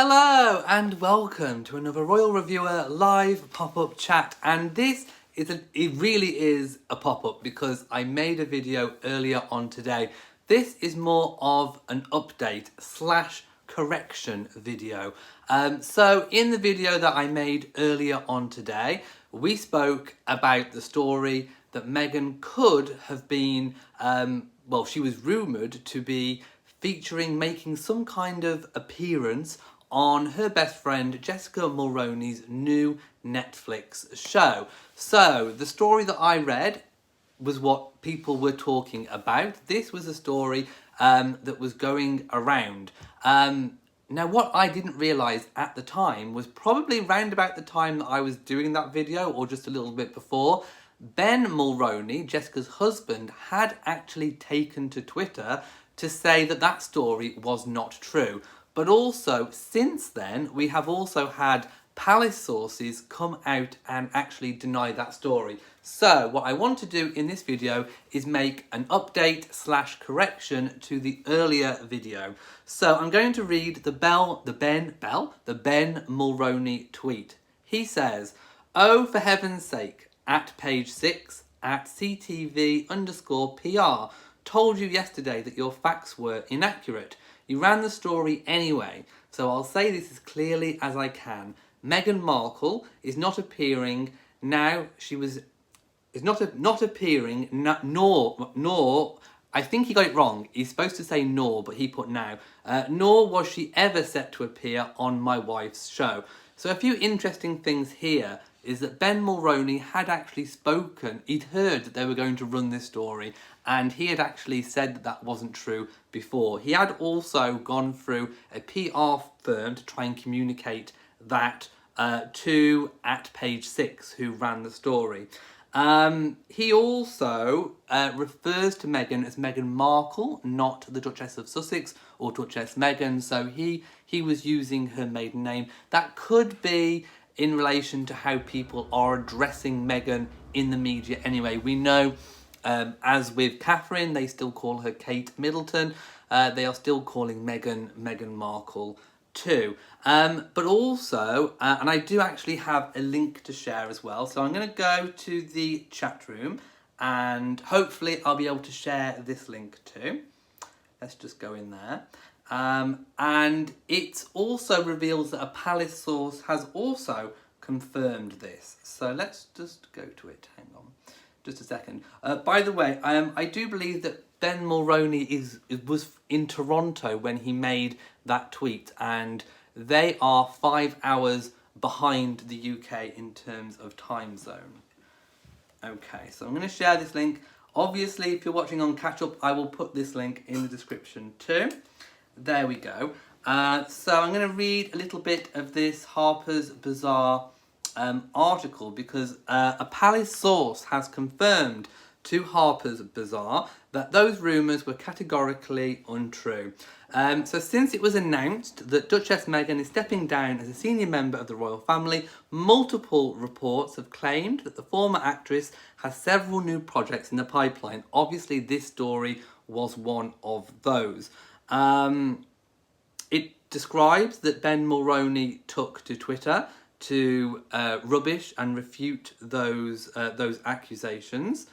Hello and welcome to another Royal Reviewer live pop-up chat, and this is it really is a pop-up because I made a video earlier on today. This is more of an update slash correction video. So in the video that I made earlier on today, we spoke about the story that Meghan could have been, she was rumoured to be making some kind of appearance on her best friend Jessica Mulroney's new Netflix show. So the story that I read was what people were talking about. This was a story that was going around. Now what I didn't realise at the time was probably round about the time that I was doing that video, or just a little bit before, Ben Mulroney, Jessica's husband, had actually taken to Twitter to say that that story was not true. But also, since then, we have also had palace sources come out and actually deny that story. So what I want to do in this video is make an update slash correction to the earlier video. So I'm going to read the Ben Mulroney tweet. He says, "Oh, for heaven's sake, at page 6, at CTV_PR, told you yesterday that your facts were inaccurate. You ran the story anyway, so I'll say this as clearly as I can. Meghan Markle is not appearing now. Is not appearing, nor, I think he got it wrong. He's supposed to say nor, but he put now. Nor was she ever set to appear on my wife's show." So a few interesting things here is that Ben Mulroney had actually spoken, he'd heard that they were going to run this story, and he had actually said that that wasn't true before. He had also gone through a PR firm to try and communicate that to at page 6, who ran the story. He also refers to Meghan as Meghan Markle, not the Duchess of Sussex or Duchess Meghan, so he was using her maiden name. That could be in relation to how people are addressing Meghan in the media anyway. We know, as with Catherine, they still call her Kate Middleton. They are still calling Meghan Markle too. But also, and I do actually have a link to share as well, so I'm going to go to the chat room and hopefully I'll be able to share this link too. Let's just go in there. And it also reveals that a palace source has also confirmed this. So let's just go to it. Hang on just a second. By the way, I do believe that Ben Mulroney was in Toronto when he made that tweet, and they are 5 hours behind the UK in terms of time zone. Okay, so I'm going to share this link. Obviously, if you're watching on Catch Up, I will put this link in the description too. There we go. So I'm going to read a little bit of this Harper's Bazaar article, because a palace source has confirmed to Harper's Bazaar that those rumours were categorically untrue. So since it was announced that Duchess Meghan is stepping down as a senior member of the royal family, multiple reports have claimed that the former actress has several new projects in the pipeline. Obviously, this story was one of those. It describes that Ben Mulroney took to Twitter to rubbish and refute those accusations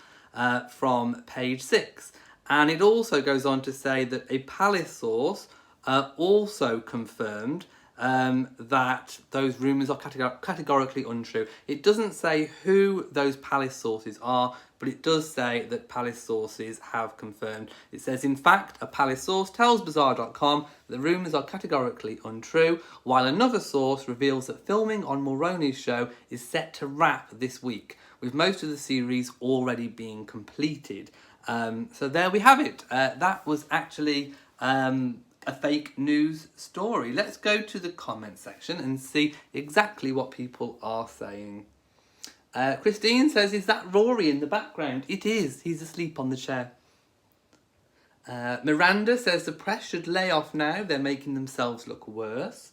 from page 6. And it also goes on to say that a palace source also confirmed that those rumours are categorically untrue. It doesn't say who those palace sources are, but it does say that palace sources have confirmed. It says, in fact, a palace source tells Bazaar.com that the rumours are categorically untrue, while another source reveals that filming on Mulroney's show is set to wrap this week, with most of the series already being completed. So there we have it. That was actually a fake news story. Let's go to the comment section and see exactly what people are saying. Christine says, "Is that Rory in the background?" It is. He's asleep on the chair. Miranda says, "The press should lay off now. They're making themselves look worse."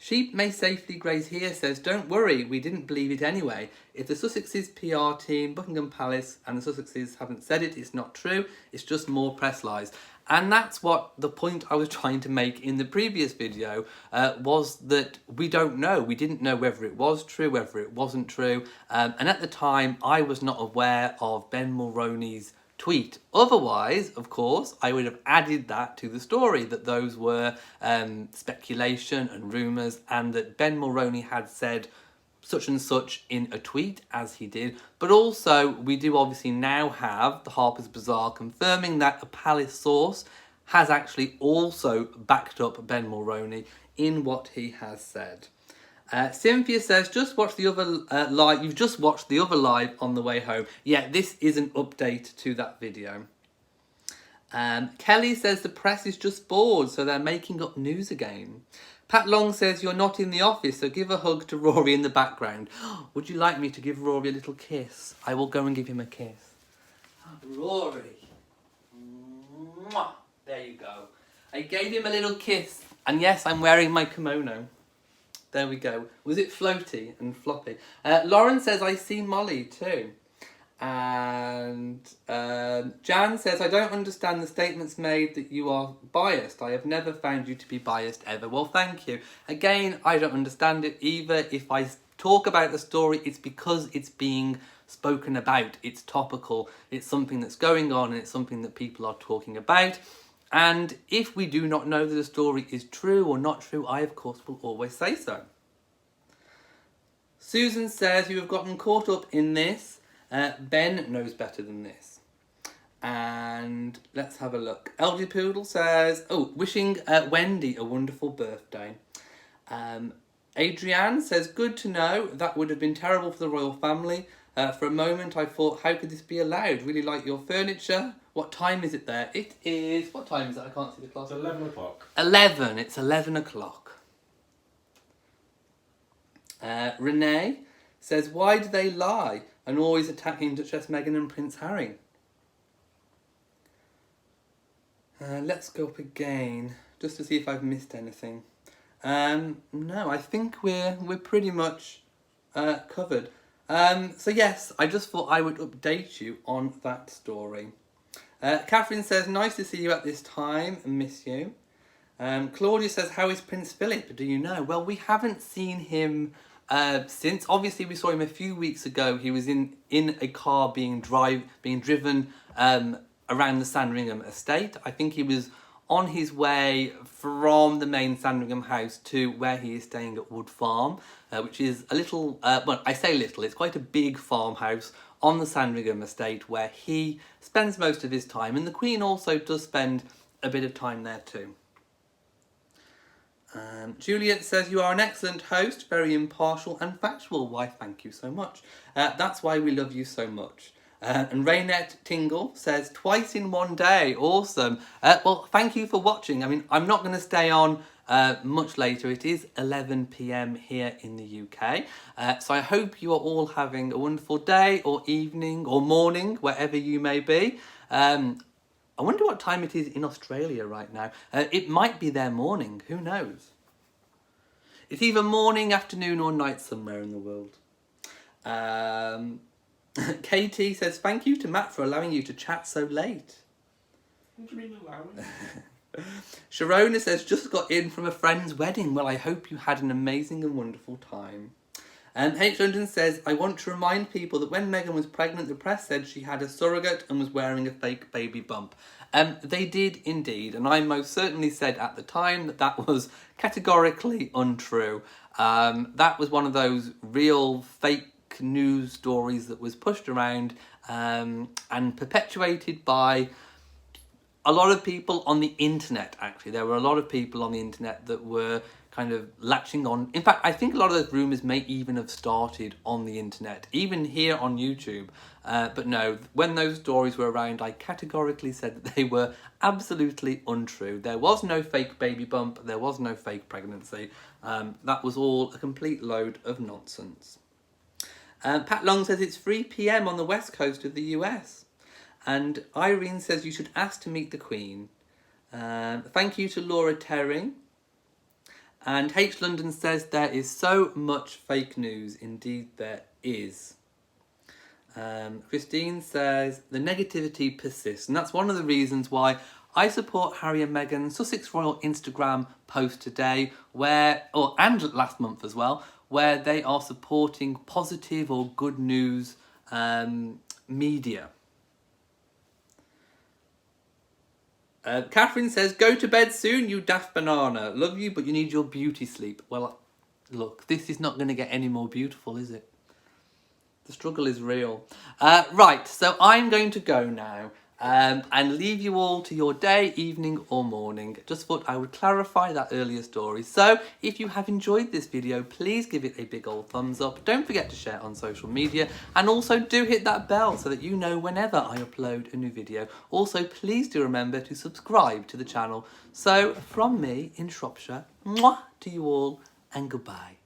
Sheep may safely graze here says, "Don't worry, we didn't believe it anyway. If the Sussex's PR team, Buckingham Palace and the Sussexes haven't said it, it's not true. It's just more press lies." And that's what the point I was trying to make in the previous video was that we don't know. We didn't know whether it was true, whether it wasn't true. And at the time, I was not aware of Ben Mulroney's tweet. Otherwise, of course, I would have added that to the story, that those were speculation and rumours, and that Ben Mulroney had said such and such in a tweet, as he did. But also, we do obviously now have the Harper's Bazaar confirming that a palace source has actually also backed up Ben Mulroney in what he has said. Cynthia says, just watch the other live. You've just watched the other live on the way home. Yeah, this is an update to that video. Kelly says the press is just bored, so they're making up news again. Pat Long says, you're not in the office, so give a hug to Rory in the background. Would you like me to give Rory a little kiss? I will go and give him a kiss. Rory. Mwah. There you go. I gave him a little kiss. And yes, I'm wearing my kimono. There we go. Was it floaty and floppy? Lauren says, I see Molly too. And Jan says, I don't understand the statements made that you are biased. I have never found you to be biased ever. Well, thank you. Again, I don't understand it either. If I talk about the story, it's because it's being spoken about. It's topical. It's something that's going on, and it's something that people are talking about. And if we do not know that the story is true or not true, I, of course, will always say so. Susan says, you have gotten caught up in this. Ben knows better than this. And let's have a look. LG Poodle says, wishing Wendy a wonderful birthday. Adrienne says, good to know. That would have been terrible for the royal family. For a moment, I thought, how could this be allowed? Really like your furniture. What time is it there? It is... What time is it? I can't see the clock. It's 11 o'clock. 11. It's 11 o'clock. Renee says, why do they lie and always attacking Duchess Meghan and Prince Harry? Let's go up again, just to see if I've missed anything. No, I think we're pretty much covered. So yes, I just thought I would update you on that story. Catherine says, nice to see you at this time, miss you. Claudia says, how is Prince Philip? Do you know? Well, we haven't seen him since. Obviously, we saw him a few weeks ago. He was in a car being driven around the Sandringham estate. I think he was on his way from the main Sandringham house to where he is staying at Wood Farm, which is a little, well, I say little, it's quite a big farmhouse on the Sandringham estate where he spends most of his time, and the Queen also does spend a bit of time there too. Juliet says, you are an excellent host, very impartial and factual. Why, thank you so much. That's why we love you so much. And Raynette Tingle says, twice in one day. Awesome. Well, thank you for watching. I mean, I'm not going to stay on much later. It is 11 p.m. here in the UK. So I hope you are all having a wonderful day or evening or morning, wherever you may be. I wonder what time it is in Australia right now. It might be their morning. Who knows? It's either morning, afternoon or night somewhere in the world. Katie says, thank you to Matt for allowing you to chat so late. What do you mean allowing? Sharona says, just got in from a friend's wedding. Well, I hope you had an amazing and wonderful time. H. London says, I want to remind people that when Meghan was pregnant, the press said she had a surrogate and was wearing a fake baby bump. They did indeed, and I most certainly said at the time that that was categorically untrue. That was one of those real fake news stories that was pushed around and perpetuated by a lot of people on the internet, actually. There were a lot of people on the internet that were kind of latching on. In fact, I think a lot of those rumours may even have started on the internet, even here on YouTube. But no, when those stories were around, I categorically said that they were absolutely untrue. There was no fake baby bump. There was no fake pregnancy. That was all a complete load of nonsense. Pat Long says it's 3 p.m. on the west coast of the US. And Irene says you should ask to meet the Queen. Thank you to Laura Terry. And H. London says there is so much fake news. Indeed there is. Christine says the negativity persists. And that's one of the reasons why I support Harry and Meghan's Sussex Royal Instagram post today, and last month as well, where they are supporting positive or good news media. Catherine says, go to bed soon, you daft banana. Love you, but you need your beauty sleep. Well, look, this is not going to get any more beautiful, is it? The struggle is real. Right, so I'm going to go now and leave you all to your day, evening or morning. Just thought I would clarify that earlier story. So if you have enjoyed this video, please give it a big old thumbs up. Don't forget to share it on social media, and also do hit that bell so that you know whenever I upload a new video. Also, please do remember to subscribe to the channel. So from me in Shropshire, mwah to you all and goodbye.